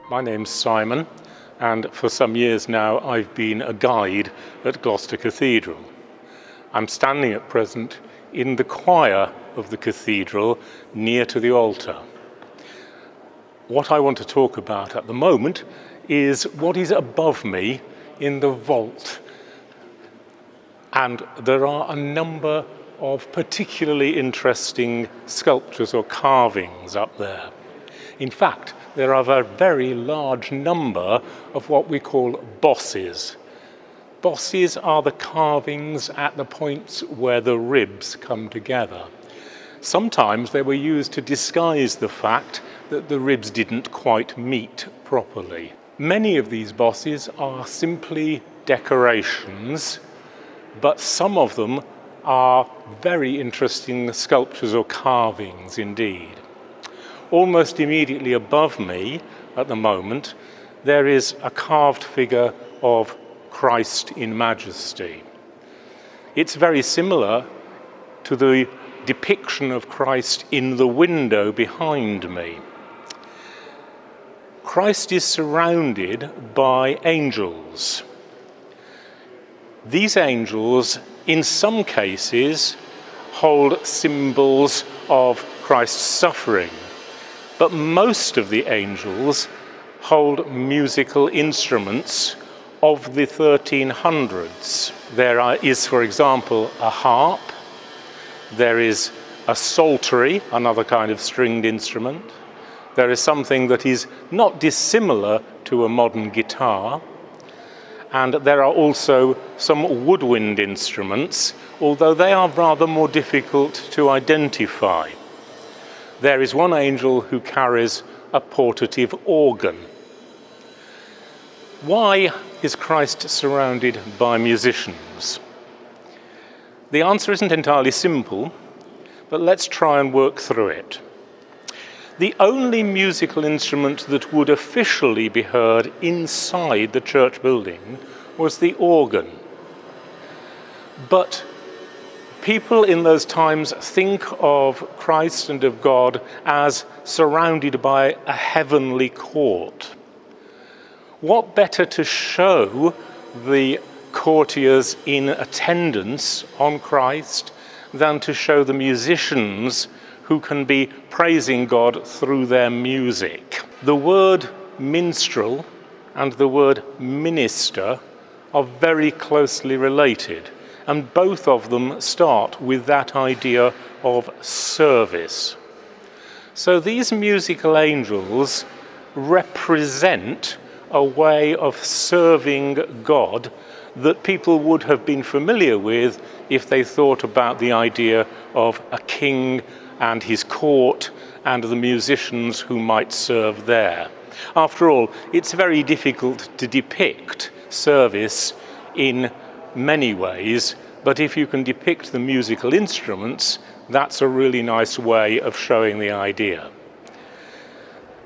My name's Simon, and for some years now I've been a guide at Gloucester Cathedral. I'm standing at present in the choir of the cathedral near to the altar. What I want to talk about at the moment is what is above me in the vault. And there are a number of particularly interesting sculptures or carvings up there. In fact, there are a very large number of what we call bosses. Bosses are the carvings at the points where the ribs come together. Sometimes they were used to disguise the fact that the ribs didn't quite meet properly. Many of these bosses are simply decorations, but some of them are very interesting sculptures or carvings indeed. Almost immediately above me at the moment, there is a carved figure of Christ in majesty. It's very similar to the depiction of Christ in the window behind me. Christ is surrounded by angels. These angels, in some cases, hold symbols of Christ's suffering, but most of the angels hold musical instruments of the 1300s. There is, for example, a harp. There is a psaltery, another kind of stringed instrument. There is something that is not dissimilar to a modern guitar. And there are also some woodwind instruments, although they are rather more difficult to identify. There is one angel who carries a portative organ. Why is Christ surrounded by musicians? The answer isn't entirely simple, but let's try and work through it. The only musical instrument that would officially be heard inside the church building was the organ. But people in those times think of Christ and of God as surrounded by a heavenly court. What better to show the courtiers in attendance on Christ than to show the musicians who can be praising God through their music? The word minstrel and the word minister are very closely related, and both of them start with that idea of service. So these musical angels represent a way of serving God that people would have been familiar with if they thought about the idea of a king and his court and the musicians who might serve there. After all, it's very difficult to depict service in many ways, but if you can depict the musical instruments, that's a really nice way of showing the idea.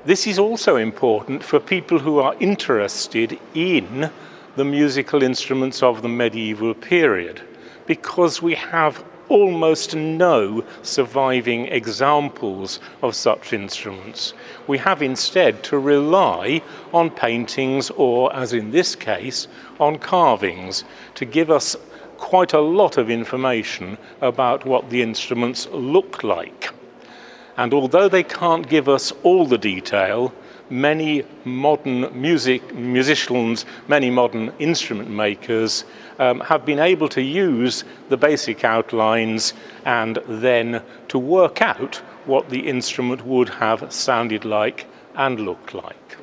This is also important for people who are interested in the musical instruments of the medieval period, because we have almost no surviving examples of such instruments. We have instead to rely on paintings or, as in this case, on carvings to give us quite a lot of information about what the instruments look like. And although they can't give us all the detail, many modern musicians, many modern instrument makers have been able to use the basic outlines and then to work out what the instrument would have sounded like and looked like.